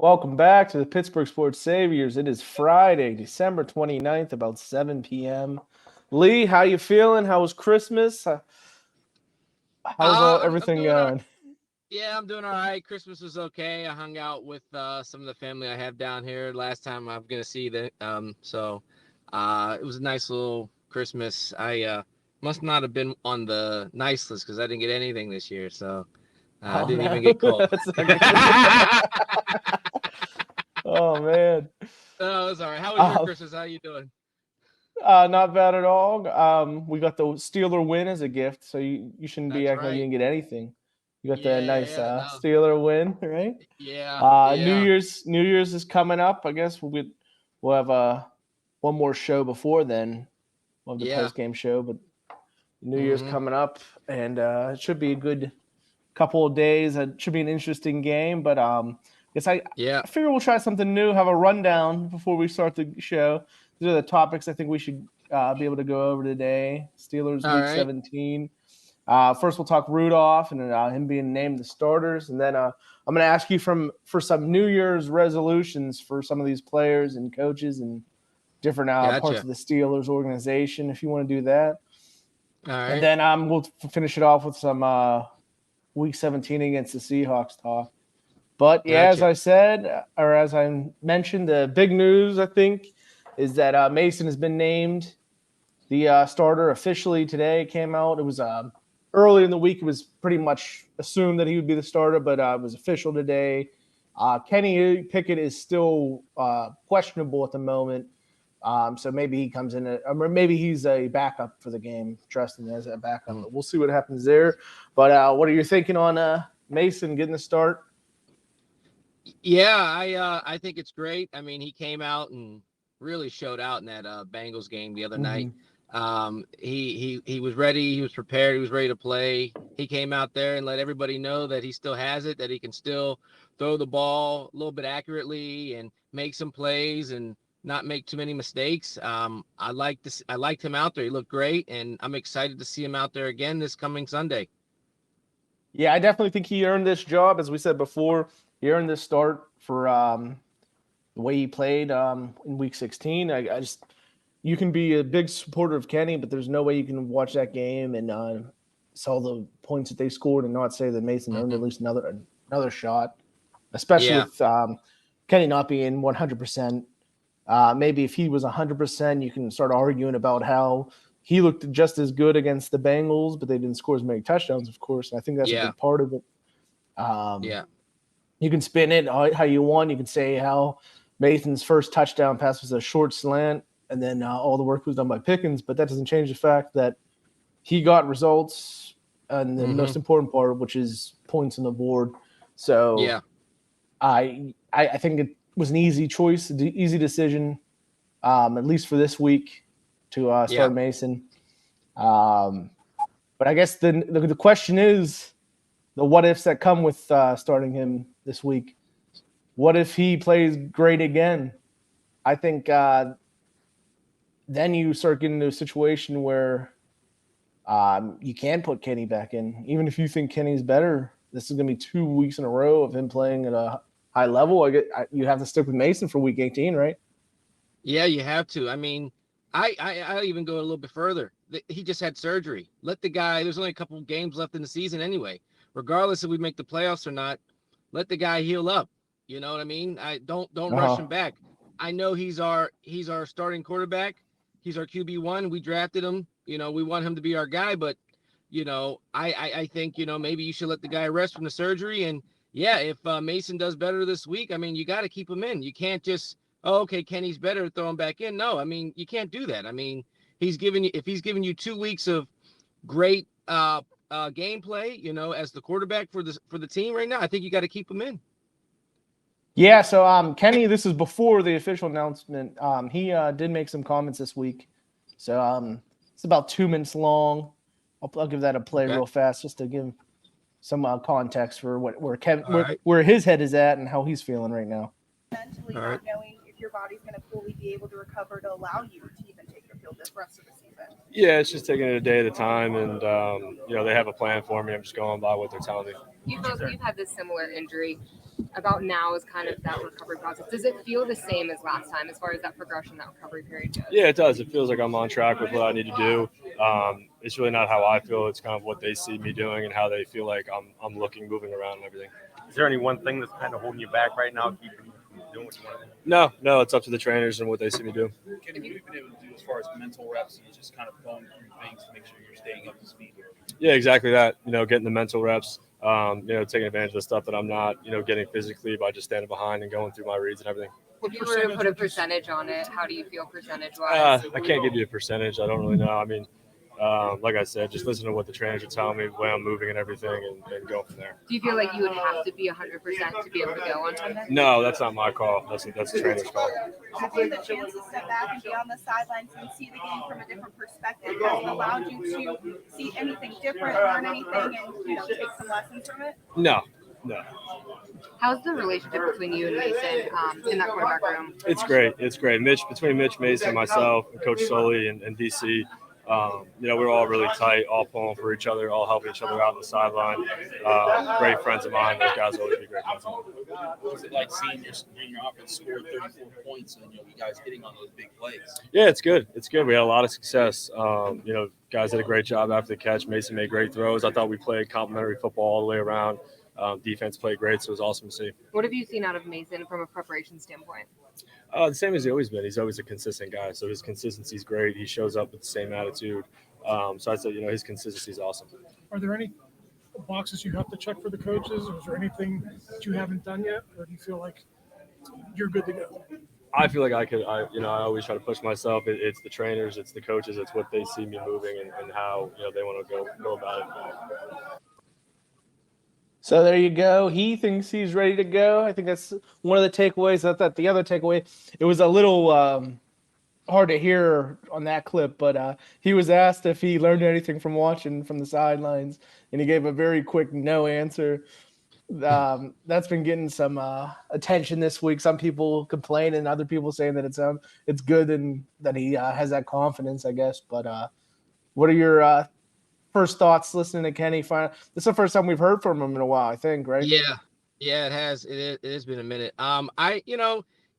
Welcome back to the Pittsburgh Sports Saviors. It is Friday, December 29th, about 7 p.m. Lee, how you feeling? How was Christmas? How's I'm everything doing all. going? Yeah, I'm doing all right. Christmas was okay. I hung out with some of the family I have down here. Last time I'm gonna see them. It was a nice little Christmas. I must not have been on the nice list because I didn't get anything this year. So I Oh didn't even no, get cold. that's not good. Oh man, Oh, it's all right. How was your uh, Christmas? How you doing? not bad at all. We got the Steeler win as a gift, so you shouldn't be That's acting like you right. didn't get anything. You got the nice Yeah. No. Steeler win, right? Yeah. New Yeah. Year's is coming up. I guess we'll have one more show before then. We'll have the Yeah. post game show, but New Year's Mm-hmm. coming up, and it should be a good couple of days. It should be an interesting game, but guess Yeah. I figure we'll try something new. Have a rundown before we start the show. These are the topics I think we should be able to go over today. Steelers All Week right. 17. First, we'll talk Rudolph and him being named the starters, and then I'm going to ask you for some New Year's resolutions for some of these players and coaches and different parts Gotcha. of the Steelers organization. If you want to do that, All and right. then we'll finish it off with some Week 17 against the Seahawks talk. But yeah, as Gotcha. I said, or as I mentioned, the big news I think is that Mason has been named the starter officially today. It came out. It was early in the week. It was pretty much assumed that he would be the starter, but it was official today. Kenny Pickett is still questionable at the moment. So maybe he comes in, or maybe he's a backup for the game, trusting as a backup. Mm. But we'll see what happens there. But what are you thinking on Mason getting the start? Yeah, I think it's great. I mean, he came out and really showed out in that Bengals game the other night. Mm-hmm. He was ready. He was prepared. He was ready to play. He came out there and let everybody know that he still has it. That he can still throw the ball a little bit accurately and make some plays and not make too many mistakes. I like this. I liked him out there. He looked great, and I'm excited to see him out there again this coming Sunday. Yeah, I definitely think he earned this job. As we said before, he earned this start for the way he played in Week 16. I just you can be a big supporter of Kenny, but there's no way you can watch that game and saw the points that they scored and not say that Mason earned Mm-hmm. at least another shot, especially Yeah. with Kenny not being 100%. Maybe if he was 100%, you can start arguing about how he looked just as good against the Bengals, but they didn't score as many touchdowns, of course. And I think that's a Yeah. big part of it. Um, Yeah. you can spin it how you want. You can say how Mason's first touchdown pass was a short slant, and then all the work was done by Pickens, but that doesn't change the fact that he got results and the Mm-hmm. most important part, which is points on the board. So Yeah. I think it was an easy choice, easy decision, at least for this week to Yeah. start Mason. Um, but I guess the question is the what ifs that come with starting him this week. What if he plays great again? I think then you start getting into a situation where you can put Kenny back in, even if you think Kenny's better. This is going to be 2 weeks in a row of him playing at a high level. You have to stick with Mason for Week 18, right? Yeah, you have to. I mean, I even go a little bit further. He just had surgery. Let the guy. There's only a couple games left in the season anyway. Regardless if we make the playoffs or not, let the guy heal up. You know what I mean? I don't Uh rush huh. him back. I know he's our starting quarterback. He's our QB1. We drafted him. You know, we want him to be our guy, but I think maybe you should let the guy rest from the surgery. And yeah, if Mason does better this week, I mean, you got to keep him in. You can't just okay, Kenny's better, throw him back in. No, I mean, you can't do that. I mean, he's giving you 2 weeks of great gameplay, as the quarterback for the team right now. I think you got to keep him in. Yeah. So Kenny, this is before the official announcement. He did make some comments this week. So it's about 2 minutes long. I'll give that a play Okay. real fast just to give some context for All right. where his head is at and how he's feeling right now. Mentally All right. not knowing if your body's going to fully be able to recover to allow you to even take the field this rest of the season? Yeah, it's just taking it a day at a time, and they have a plan for me. I'm just going by what they're telling me. You've had this similar injury. about now is kind of that recovery process. Does it feel the same as last time as far as that progression, that recovery period goes? Yeah, it does. It feels like I'm on track with what I need to do. It's really not how I feel. It's kind of what they see me doing and how they feel like I'm looking, moving around and everything. Is there any one thing that's kind of holding you back right now, keeping you from doing what you want to do? No, it's up to the trainers and what they see me do. Kenny, what have you been able to do as far as mental reps and just kind of going through things to make sure you're staying up to speed? Yeah, exactly that. Getting the mental reps, taking advantage of the stuff that I'm not, getting physically by just standing behind and going through my reads and everything. If you were to put a percentage on it, how do you feel percentage-wise? I can't give you a percentage. I don't really know. I mean, like I said, just listen to what the trainers are telling me, the way I'm moving and everything, and go from there. Do you feel like you would have to be 100% to be able to go on Sunday? No, that's not my call. That's the trainer's call. Have you had the chance to step back and be on the sidelines and see the game from a different perspective? Has it allowed you to see anything different, learn anything, and take some lessons from it? No. How's the relationship between you and Mason in that quarterback room? It's great. Between Mitch, Mason, myself, and Coach Sully and DC, we're all really tight, all pulling for each other, all helping each other out on the sideline. Great friends of mine. Those guys always be great friends of mine. What's it like seeing your offense score 34 points and you guys getting on those big plays? Yeah, it's good. We had a lot of success. Guys did a great job after the catch. Mason made great throws. I thought we played complimentary football all the way around. Defense played great, so it was awesome to see. What have you seen out of Mason from a preparation standpoint? The same as he's always been. He's always a consistent guy, so his consistency is great. He shows up with the same attitude. So I'd say, his consistency is awesome. Are there any boxes you have to check for the coaches? Or is there anything that you haven't done yet? Or do you feel like you're good to go? I feel like I always try to push myself. It's the trainers, it's the coaches, it's what they see me moving and how, they want to go about it. So there you go. He thinks he's ready to go. I think that's one of the takeaways. I thought the other takeaway, it was a little hard to hear on that clip, but he was asked if he learned anything from watching from the sidelines, and he gave a very quick no answer. That's been getting some attention this week. Some people complaining, other people saying that it's good and that he has that confidence, I guess. But what are your first thoughts listening to Kenny? This is the first time we've heard from him in a while, I think, right? Yeah, it has. It has been a minute.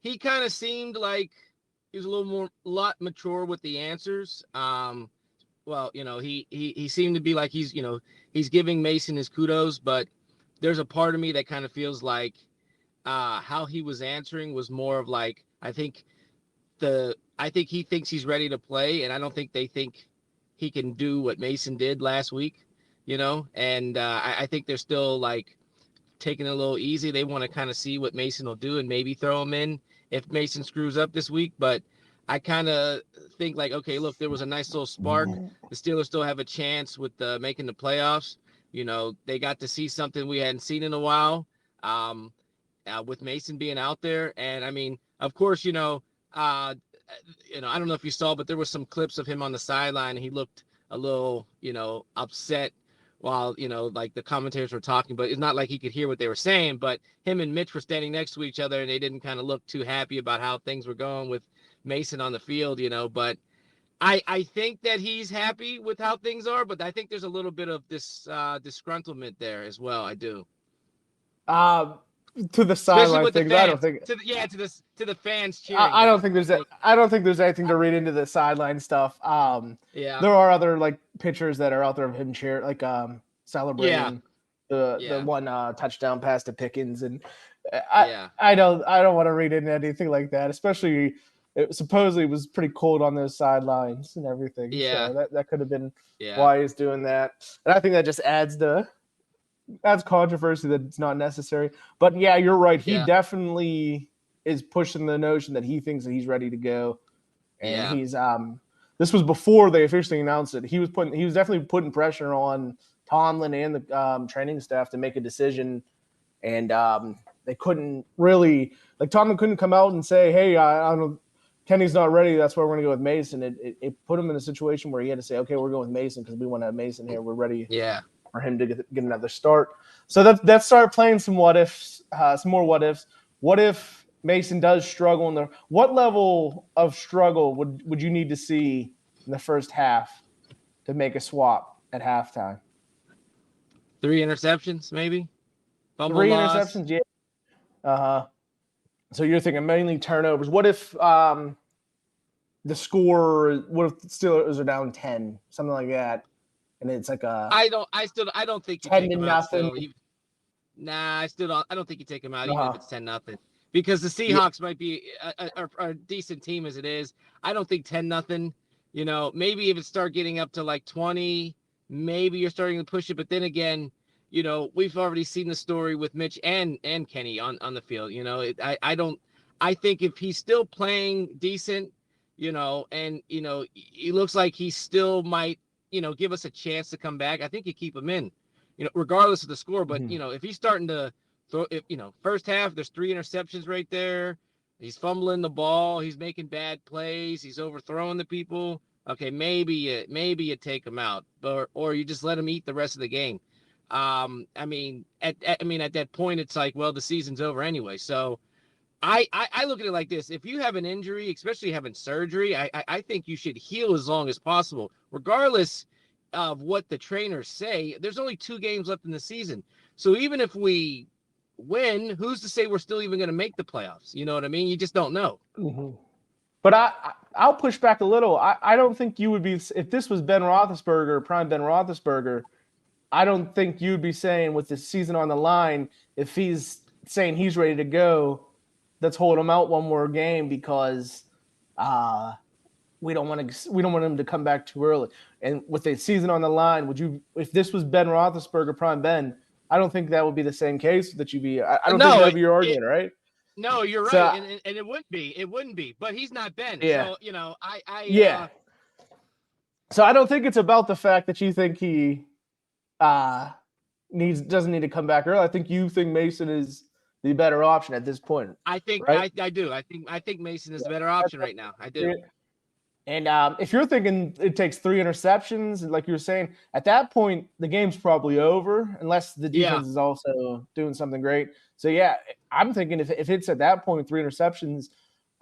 He kind of seemed like he was a lot mature with the answers. He seemed to be like he's giving Mason his kudos, but there's a part of me that kind of feels like how he was answering was more of like, I think he thinks he's ready to play, and I don't think they think he can do what Mason did last week, and I think they're still like taking it a little easy. They want to kind of see what Mason will do and maybe throw him in if Mason screws up this week. But I kind of think like, okay, look, there was a nice little spark. The Steelers still have a chance with making the playoffs. They got to see something we hadn't seen in a while with Mason being out there. And I mean, of course, I don't know if you saw, but there were some clips of him on the sideline. And he looked a little, upset while, like the commentators were talking, but it's not like he could hear what they were saying. But him and Mitch were standing next to each other, and they didn't kind of look too happy about how things were going with Mason on the field, But I think that he's happy with how things are, but I think there's a little bit of this disgruntlement there as well. I do. To the sideline things, fans, I don't think. To the fans cheering. I don't think there's anything to read into the sideline stuff. Yeah. There are other like pictures that are out there of him cheering, like celebrating the one touchdown pass to Pickens, and I don't want to read into anything like that, especially. It supposedly was pretty cold on those sidelines and everything. Yeah. So that could have been why he's doing that. And I think that just adds controversy that's not necessary. But yeah, you're right. He definitely is pushing the notion that he thinks that he's ready to go. And he's this was before they officially announced it. He was definitely putting pressure on Tomlin and the training staff to make a decision. And they couldn't really, like, Tomlin couldn't come out and say, hey, I don't, Kenny's not ready. That's why we're going to go with Mason. It put him in a situation where he had to say, okay, we're going with Mason because we want to have Mason here. We're ready for him to get another start. So that started playing some what ifs, some more what ifs. What if Mason does struggle what level of struggle would you need to see in the first half to make a swap at halftime? 3 interceptions, maybe. Fumble loss. Interceptions, yeah. Uh-huh. So you're thinking mainly turnovers. What if the score? What if the Steelers are down 10, something like that, and it's like a I don't think you 10 take to him out nothing? still. Nah, I don't think you take him out even if Uh-huh. it's 10-0, because the Yeah. Seahawks might be a decent team as it is. I don't think 10-0. Maybe if it start getting up to like 20, maybe you're starting to push it. But then again, we've already seen the story with Mitch and Kenny on the field. I think if he's still playing decent, and he looks like he still might, give us a chance to come back, I think you keep him in, regardless of the score. But Mhm. if he's starting to throw, first half, there's 3 interceptions right there. He's fumbling the ball. He's making bad plays. He's overthrowing the people. Okay, maybe you take him out, or you just let him eat the rest of the game. At that point, it's like, well, the season's over anyway. So I look at it like this: if you have an injury, especially having surgery, I think you should heal as long as possible, regardless of what the trainers say. There's only 2 games left in the season, so even if we win, who's to say we're still even going to make the playoffs? You know what I mean? You just don't know. Mhm. But I'll push back a little. I don't think you would be, if this was Ben Roethlisberger, prime Ben Roethlisberger, I don't think you'd be saying with the season on the line, if he's saying he's ready to go, let's hold him out one more game because we don't want him to come back too early. And with the season on the line, would you, if this was Ben Roethlisberger, prime Ben, I don't think that would be the same case that you'd be. I don't think that would be your argument, right? No, you're So, right, and it wouldn't be. But he's not Ben, yeah, so yeah. So I don't think it's about the fact that you think he doesn't need to come back early. I think you think Mason is the better option at this point, I think right? I do. I think Mason is the better option right now. I do. And if you're thinking it takes 3 interceptions, like you were saying, at that point the game's probably over, unless the defense is also doing something great. So yeah, I'm thinking if it's at that point 3 interceptions,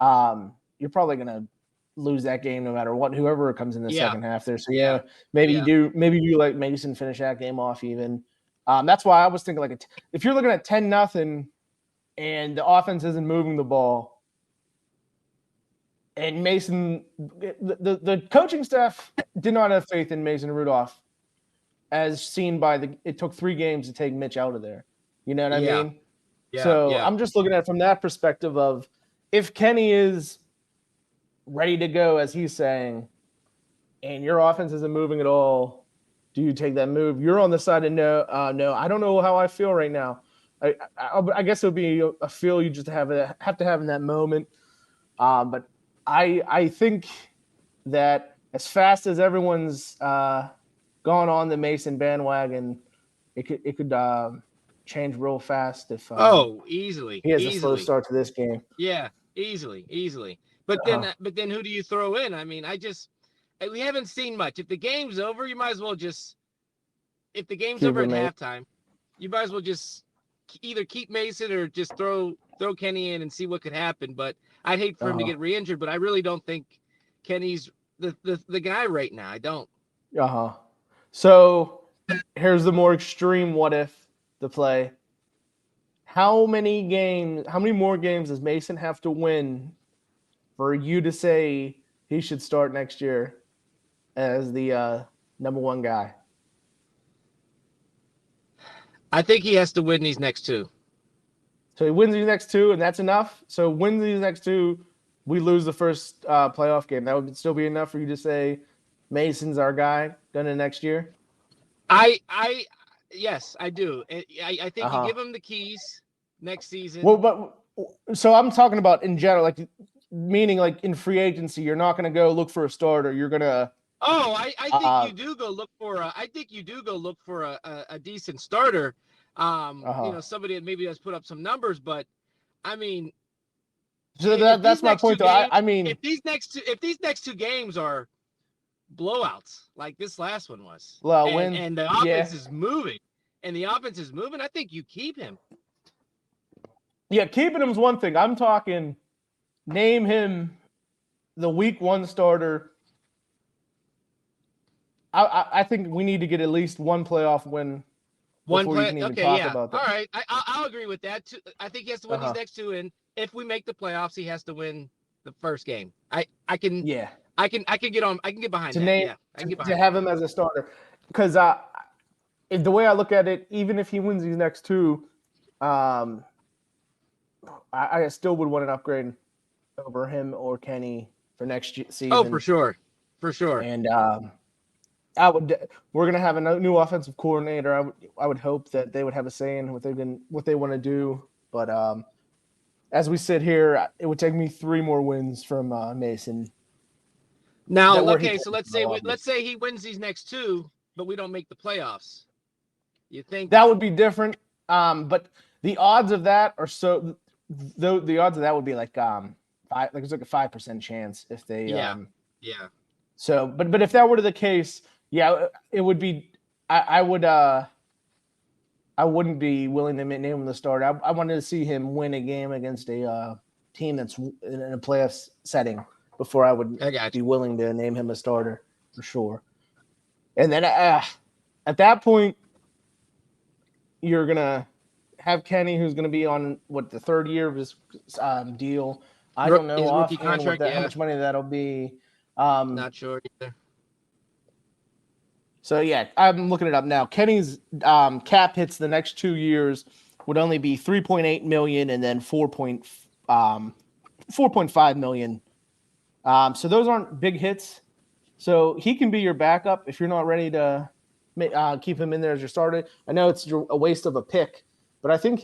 you're probably gonna lose that game no matter what. Whoever comes in the second half there. So yeah, maybe you let Mason finish that game off even. That's why I was thinking like if you're looking at 10-0 and the offense isn't moving the ball. And Mason, the coaching staff did not have faith in Mason Rudolph, as seen by it took 3 games to take Mitch out of there. You know what I mean? Yeah. So Yeah. I'm just looking at it from that perspective of if Kenny is ready to go, as he's saying, and your offense isn't moving at all, do you take that move? You're on the side of no. I don't know how I feel right now. I guess it would be a feel you just have to have in that moment. But I think that as fast as everyone's gone on the Mason bandwagon, it could change real fast if easily. he has a slow start to this game. Yeah, easily. But then who do you throw in? I mean, we haven't seen much. If the game's over, you might as well just. If the game's over at halftime, you might as well just either keep Mason or just throw Kenny in and see what could happen. But I'd hate for him to get re-injured. But I really don't think Kenny's the guy right now. I don't. So here's the more extreme what if the play. How many more games does Mason have to win for you to say he should start next year as the number 1 guy? I think he has to win these next 2. So he wins these next 2, and that's enough. So wins these next 2, we lose the first playoff game. That would still be enough for you to say Mason's our guy going into next year. Yes, I do. I think you give him the keys next season. Well, but so I'm talking about in general, like meaning like in free agency, you're not going to go look for a starter. You're going to. Oh, I think you do go look for a decent starter. Somebody that maybe has put up some numbers, but I mean, so that's my point. Though I mean, if these next 2 games are blowouts like this last one was, and the offense is moving, I think you keep him. Yeah, keeping him is one thing. I'm talking name him the week 1 starter. I think we need to get at least one playoff win before you can even talk about that. All right, I'll agree with that. I think he has to win these next two, and if we make the playoffs, he has to win the first game. I can Yeah. I can get on. I can get behind To that. name Yeah, I can get to behind have him as a starter, because the way I look at it, even if he wins these next two, I still would want an upgrade over him or Kenny for next season. Oh, for sure. And we're gonna have a new offensive coordinator. I would hope that they would have a say in what they want to do. But as we sit here, it would take me 3 more wins from Mason. Now, okay, so let's say he wins these next two, but we don't make the playoffs. You think that would be different? But the odds of that are so. Though the odds of that would be like it's like a 5% chance if they yeah. So, but if that were the case, yeah, it would be. I wouldn't be willing to name him the starter. I wanted to see him win a game against a team that's in a playoff setting before I would be willing to name him a starter for sure. And then at that point, you're gonna have Kenny, who's gonna be on the 3rd year of his deal. I don't know offhand how much money that'll be. Not sure either. So yeah, I'm looking it up now. Kenny's cap hits the next 2 years would only be 3.8 million and then 4.5 million. So those aren't big hits. So he can be your backup if you're not ready to keep him in there as your starter. I know it's a waste of a pick, but I think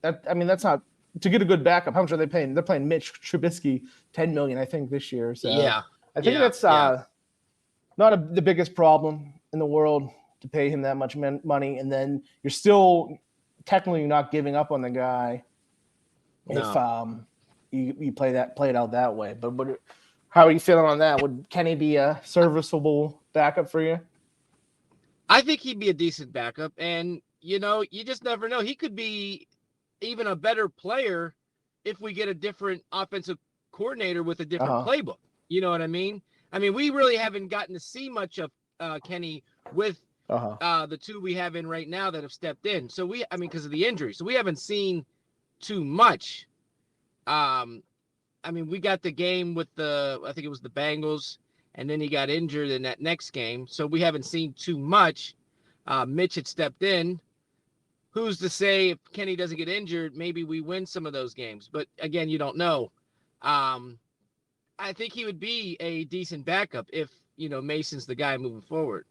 that's not to get a good backup. How much are they paying? They're paying Mitch Trubisky $10 million, I think, this year. So yeah, I think that's not the biggest problem in the world to pay him that much money, and then you're still technically not giving up on the guy if you play it out that way. But how are you feeling on that? Would Kenny be a serviceable backup for you? I think he'd be a decent backup, and you just never know. He could be even a better player if we get a different offensive coordinator with a different playbook. You know what I mean? I mean, we really haven't gotten to see much of Kenny with the two we have in right now that have stepped in. So because of the injury, so we haven't seen too much. I mean, we got the game with I think it was the Bengals, and then he got injured in that next game. So we haven't seen too much. Mitch had stepped in. Who's to say if Kenny doesn't get injured, maybe we win some of those games. But again, you don't know. I think he would be a decent backup if Mason's the guy moving forward.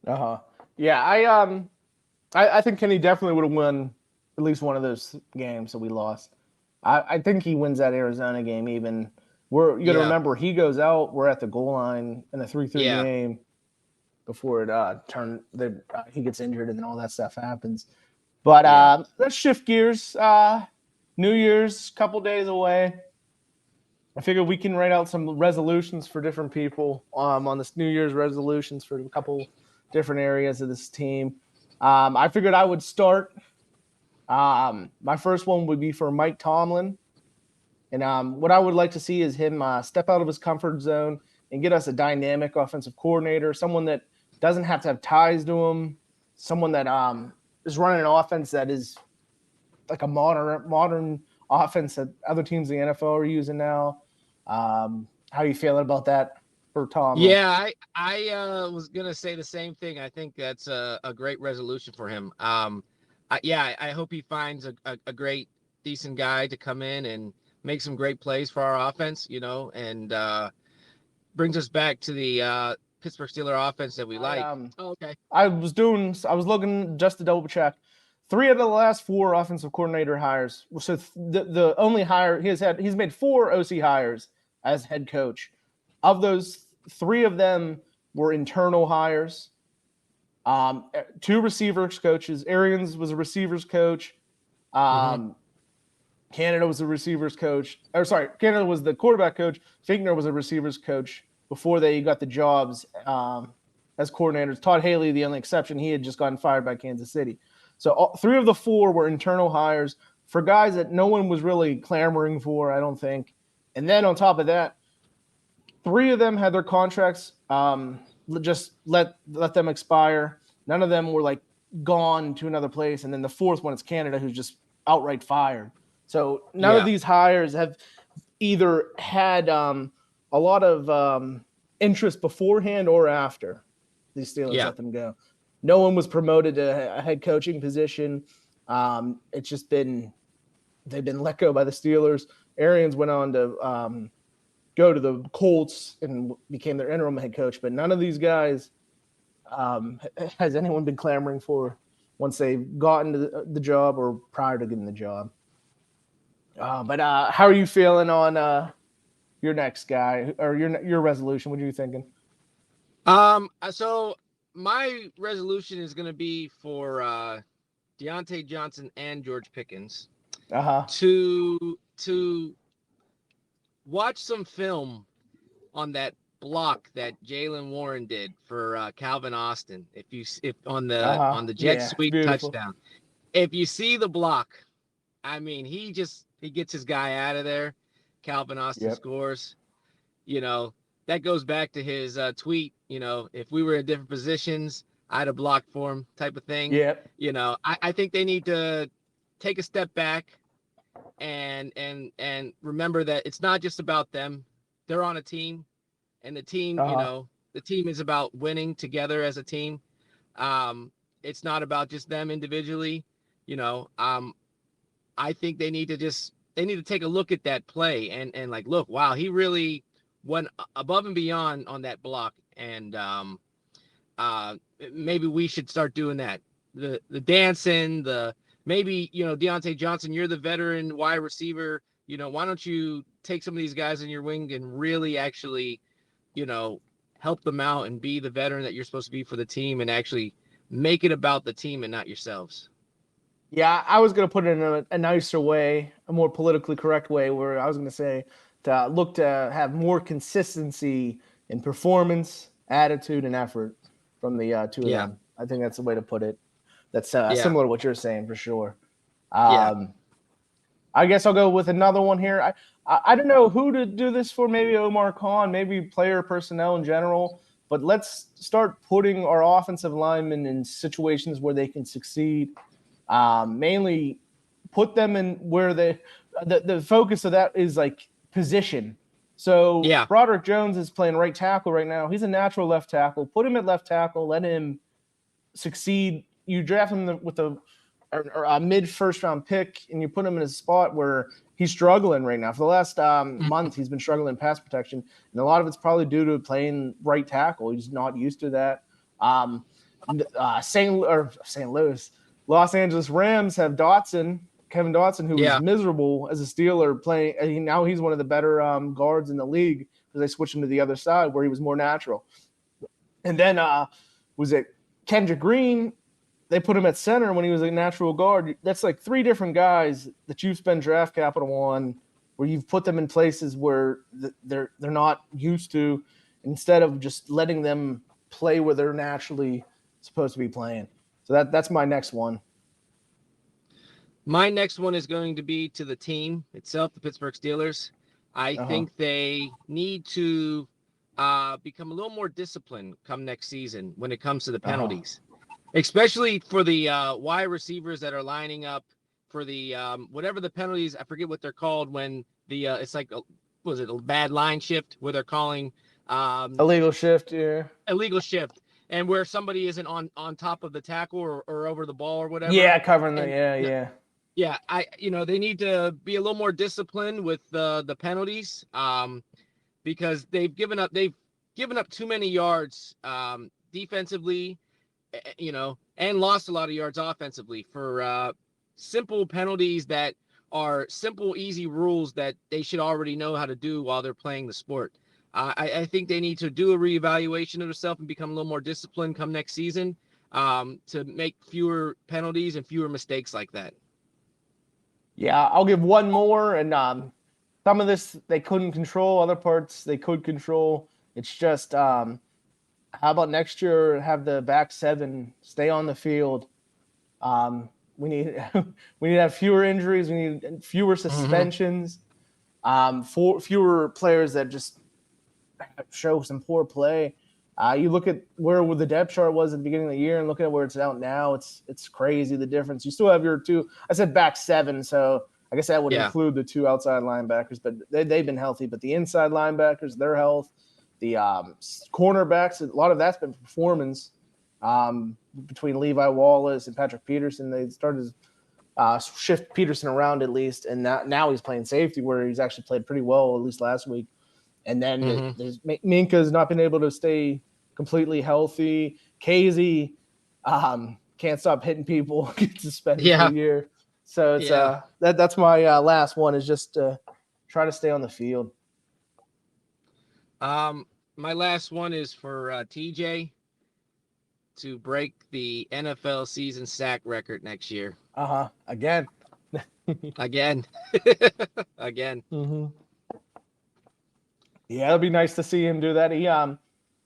Yeah, I think Kenny definitely would have won at least one of those games that we lost. I think he wins that Arizona game. Even you got to remember he goes out. We're at the goal line in a 3-3 game before it turned. He gets injured and then all that stuff happens. But let's shift gears. New Year's, couple days away. I figured we can write out some resolutions for different people on this New Year's resolutions for a couple different areas of this team. I figured I would start. My first one would be for Mike Tomlin. And what I would like to see is him step out of his comfort zone and get us a dynamic offensive coordinator, someone that doesn't have to have ties to him, someone that is running an offense that is like a modern offense that other teams in the NFL are using now. How are you feeling about that for Tom? Yeah, I was gonna say the same thing. I think that's a great resolution for him. I hope he finds a great, decent guy to come in and make some great plays for our offense, and brings us back to the Pittsburgh Steelers offense that we like. Okay. I was looking just to double check. 3 of the last 4 offensive coordinator hires. So the only hire he's made 4 OC hires as head coach. Of those, 3 of them were internal hires. 2 receivers coaches. Arians was a receivers coach. Canada was a receivers coach. Canada was the quarterback coach. Finkner was a receivers coach before they got the jobs as coordinators. Todd Haley, the only exception, he had just gotten fired by Kansas City. So 3 of the 4 were internal hires for guys that no one was really clamoring for, I don't think. And then on top of that, 3 of them had their contracts just let them expire. None of them were like gone to another place, and then the fourth one is Canada, who's just outright fired. So none of Yeah. these hires have either had a lot of interest beforehand or after these Steelers Yeah. let them go. No one was promoted to a head coaching position. It's just been they've been let go by the Steelers. Arians went on to go to the Colts and became their interim head coach, but none of these guys has anyone been clamoring for once they've gotten to the job or prior to getting the job. But how are you feeling on your next guy or your resolution? What are you thinking? So my resolution is going to be for Deontay Johnson and George Pickens to watch some film on that block that Jalen Warren did for Calvin Austin. If on the jet sweep touchdown, if you see the block, I mean, he gets his guy out of there. Calvin Austin scores. That goes back to his tweet. If we were in different positions, I'd have blocked for him, type of thing. Yep. I think they need to take a step back and remember that it's not just about them. They're on a team, and the team, the team is about winning together as a team. It's not about just them individually. I think they need to take a look at that play and like, look, wow, he really went above and beyond on that block. And maybe we should start doing that. The dancing, maybe, Deontay Johnson, you're the veteran wide receiver. Why don't you take some of these guys in your wing and really actually, help them out and be the veteran that you're supposed to be for the team and actually make it about the team and not yourselves. Yeah, I was going to put it in a nicer way, a more politically correct way, where I was going to say to look to have more consistency in performance, attitude, and effort from the two of them. I think that's the way to put it. That's similar to what you're saying for sure. I guess I'll go with another one here. I don't know who to do this for. Maybe Omar Khan, maybe player personnel in general. But let's start putting our offensive linemen in situations where they can succeed. Mainly put them in where the focus of that is like position. So Broderick Jones is playing right tackle right now. He's a natural left tackle. Put him at left tackle. Let him succeed. You draft him with a mid first round pick, and you put him in a spot where he's struggling right now. For the last month, he's been struggling in pass protection, and a lot of it's probably due to playing right tackle. He's not used to that. St. Louis, Los Angeles Rams have Kevin Dotson, who was miserable as a Steeler playing. Now he's one of the better guards in the league because they switched him to the other side where he was more natural. And then was it Kendrick Green? They put him at center when he was a natural guard. That's like three different guys that you've spent draft capital on, where you've put them in places where they're not used to, instead of just letting them play where they're naturally supposed to be playing. So that's my next one. My next one is going to be to the team itself, the Pittsburgh Steelers. I think they need to become a little more disciplined come next season when it comes to the penalties. Especially for the wide receivers that are lining up for the whatever the penalties, I forget what they're called when the it's like was it a bad line shift where they're calling illegal shift, illegal shift, and where somebody isn't on top of the tackle or over the ball or whatever. Covering the they need to be a little more disciplined with the penalties because they've given up too many yards defensively. And lost a lot of yards offensively for simple penalties that are simple, easy rules that they should already know how to do while they're playing the sport. I think they need to do a reevaluation of themselves and become a little more disciplined come next season to make fewer penalties and fewer mistakes like that. Yeah, I'll give one more. And some of this they couldn't control. Other parts they could control. It's just how about next year have the back seven stay on the field? We need to have fewer injuries. We need fewer suspensions. For fewer players that just show some poor play. You look at where the depth chart was at the beginning of the year and looking at where it's out now, it's crazy the difference. You still have your two. I said back seven, so I guess that would Yeah. include the two outside linebackers, but they've been healthy. But the inside linebackers, their health, the cornerbacks, a lot of that's been performance between Levi Wallace and Patrick Peterson. They started to shift Peterson around at least, and now he's playing safety where he's actually played pretty well, at least last week. And then there's Minka's not been able to stay completely healthy. Casey can't stop hitting people, gets suspended for a year. So it's that's my last one is just try to stay on the field. My last one is for TJ to break the NFL season sack record next year. Again. Again. Mm-hmm. Yeah, it'll be nice to see him do that. He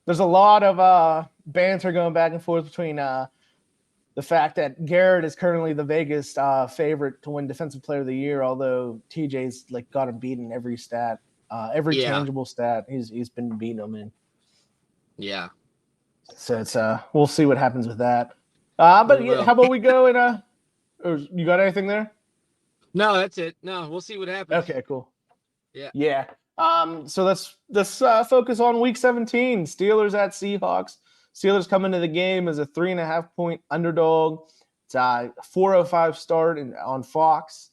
there's a lot of banter going back and forth between the fact that Garrett is currently the Vegas favorite to win Defensive Player of the Year, although TJ's like got him beaten every stat, every tangible stat. He's been beating him in. Yeah. So it's we'll see what happens with that. But how about we go and or you got anything there? No, that's it. No, we'll see what happens. Okay, cool. Yeah. Yeah. So let's focus on Week 17. Steelers at Seahawks. Steelers come into the game as a 3.5-point underdog. It's a 4:05 start on Fox.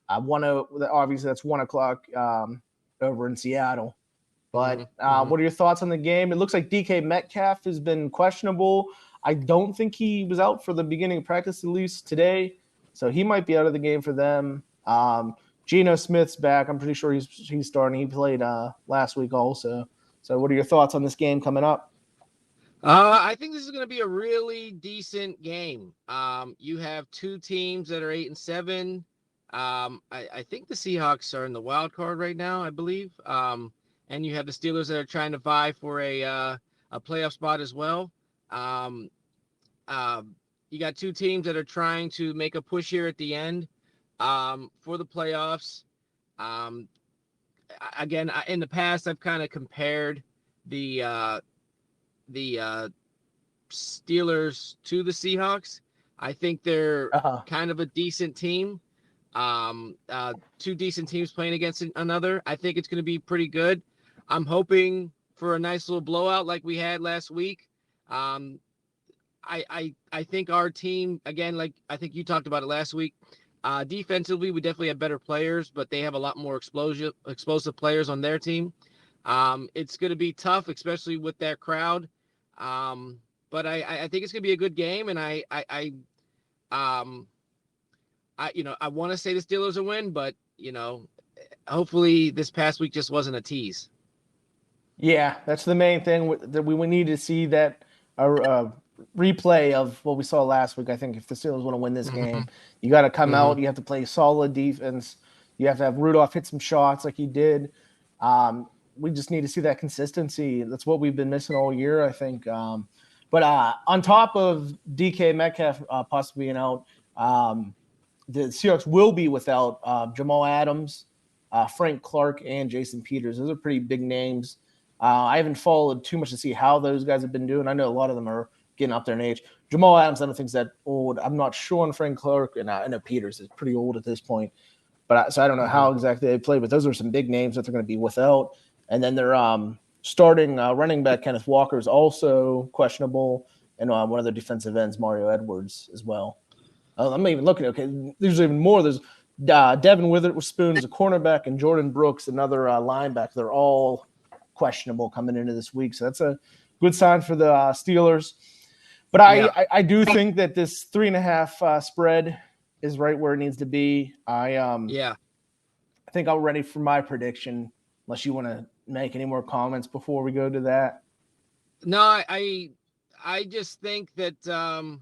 Obviously that's 1:00 over in Seattle. But what are your thoughts on the game? It looks like DK Metcalf has been questionable. I don't think he was out for the beginning of practice, at least today. So he might be out of the game for them. Geno Smith's back. I'm pretty sure he's starting. He played last week also. So what are your thoughts on this game coming up? I think this is going to be a really decent game. You have two teams that are 8-7. I think the Seahawks are in the wild card right now, I believe. And you have the Steelers that are trying to vie for a playoff spot as well. You got two teams that are trying to make a push here at the end for the playoffs. Again, in the past, I've kind of compared the Steelers to the Seahawks. I think they're kind of a decent team. Two decent teams playing against another. I think it's going to be pretty good. I'm hoping for a nice little blowout like we had last week. I think our team, again, like I think you talked about it last week, defensively, we definitely have better players, but they have a lot more explosive players on their team. It's going to be tough, especially with that crowd. But I think it's going to be a good game, and I want to say the Steelers will win, but hopefully this past week just wasn't a tease. Yeah, that's the main thing that we need to see, that replay of what we saw last week. I think if the Steelers want to win this game, you got to come out. You have to play solid defense. You have to have Rudolph hit some shots like he did. We just need to see that consistency. That's what we've been missing all year, I think. But on top of DK Metcalf possibly being out, the Seahawks will be without Jamal Adams, Frank Clark, and Jason Peters. Those are pretty big names. I haven't followed too much to see how those guys have been doing. I know a lot of them are getting up there in age. Jamal Adams, I don't think is that old. I'm not sure on Frank Clark, and I know Peters is pretty old at this point. But so I don't know how exactly they play. But those are some big names that they're going to be without. And then they're starting running back Kenneth Walker is also questionable, and one of their defensive ends, Mario Edwards, as well. I'm even looking. Okay, there's even more. There's Devin Witherspoon is a cornerback, and Jordan Brooks, another linebacker. They're all questionable coming into this week, so that's a good sign for the Steelers. But I do think that this 3.5 spread is right where it needs to be. I think I'm ready for my prediction. Unless you want to make any more comments before we go to that. No, I just think that the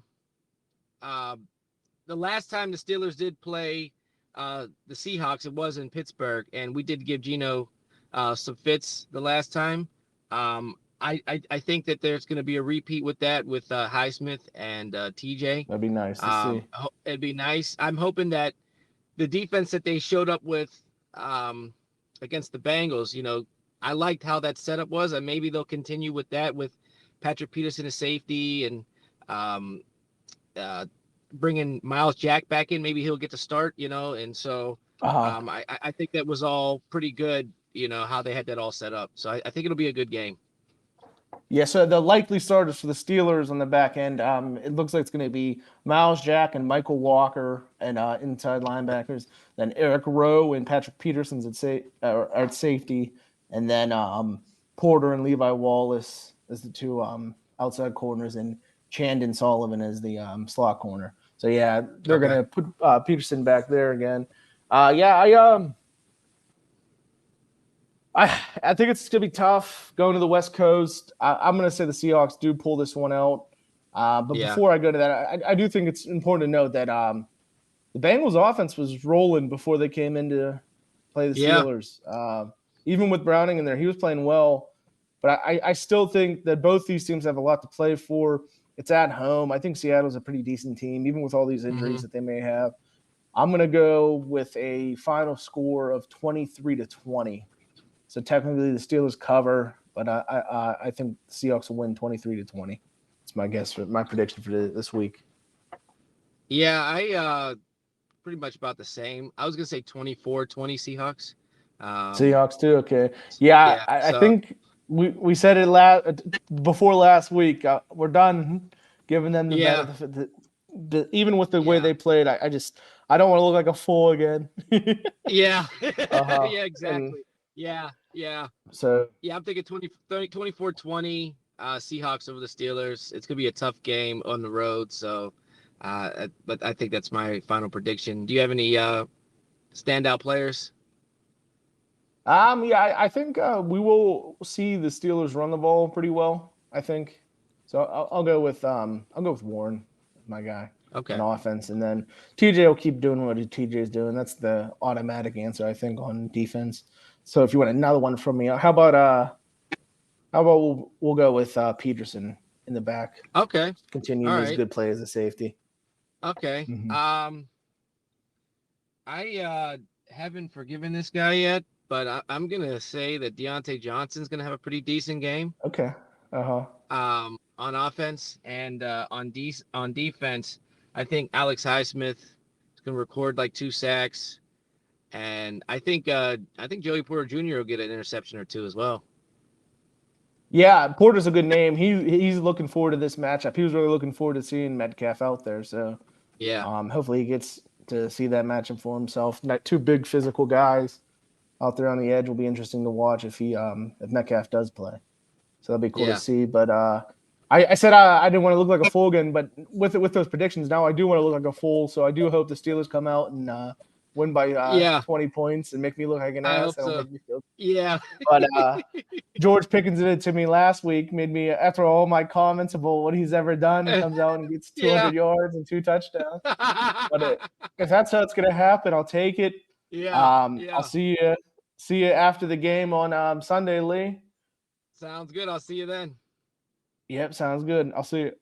last time the Steelers did play the Seahawks, it was in Pittsburgh, and we did give Geno some fits the last time. I think that there's going to be a repeat with that with Highsmith and TJ. That'd be nice to see. It'd be nice. I'm hoping that the defense that they showed up with against the Bengals, I liked how that setup was, and maybe they'll continue with that with Patrick Peterson is safety, and bringing Miles Jack back in, maybe he'll get to start, and so I think that was all pretty good, how they had that all set up. So I think it'll be a good game. Yeah, so the likely starters for the Steelers on the back end, it looks like it's going to be Miles Jack and Michael Walker and inside linebackers. Then Eric Rowe and Patrick Peterson's are at safety, and then Porter and Levi Wallace as the two outside corners, and Chandon Sullivan as the slot corner. So yeah, they're going to put Peterson back there again. I think it's going to be tough going to the West Coast. I'm going to say the Seahawks do pull this one out. But before I go to that, I do think it's important to note that the Bengals offense was rolling before they came in to play the Steelers. Even with Browning in there, he was playing well. But I still think that both these teams have a lot to play for. It's at home. I think Seattle's a pretty decent team, even with all these injuries that they may have. I'm going to go with a final score of 23-20. So technically the Steelers cover, but I think the Seahawks will win 23-20. It's my guess for my prediction for this week. Yeah, I pretty much about the same. I was gonna say 24-20 Seahawks. Seahawks too. Okay. Yeah, I think we said it before last week. We're done giving them the benefit. Even with the way they played, I don't want to look like a fool again. Yeah, exactly. So I'm thinking 24-20 Seahawks over the Steelers. It's gonna be a tough game on the road. So, but I think that's my final prediction. Do you have any standout players? I think we will see the Steelers run the ball pretty well. I think so. I'll go with Warren, my guy. Okay. On offense, and then TJ will keep doing what TJ's doing. That's the automatic answer, I think, on defense. So if you want another one from me, how about we'll go with Peterson in the back. Okay. Continue his good play as a safety. Okay. I haven't forgiven this guy yet, but I'm gonna say that Deontay Johnson's gonna have a pretty decent game. Okay. On offense and on defense, I think Alex Highsmith is gonna record like 2 sacks, and I think Joey Porter Jr. will get an interception or 2 as well. Yeah, Porter's a good name. He's looking forward to this matchup. He was really looking forward to seeing Metcalf out there. So hopefully he gets to see that matchup for himself. Not 2 big physical guys out there on the edge will be interesting to watch if Metcalf does play. So that'll be cool to see. But I said I didn't want to look like a fool again, but with those predictions now, I do want to look like a fool. So I do hope the Steelers come out and win by 20 points and make me look like an ass. Make me feel But George Pickens did it to me last week. Made me, after all my comments about what he's ever done, he comes out and gets 200 yards and 2 touchdowns. But if that's how it's going to happen, I'll take it. I'll see you after the game on Sunday, Lee. Sounds good. I'll see you then. Yep, sounds good. I'll see you.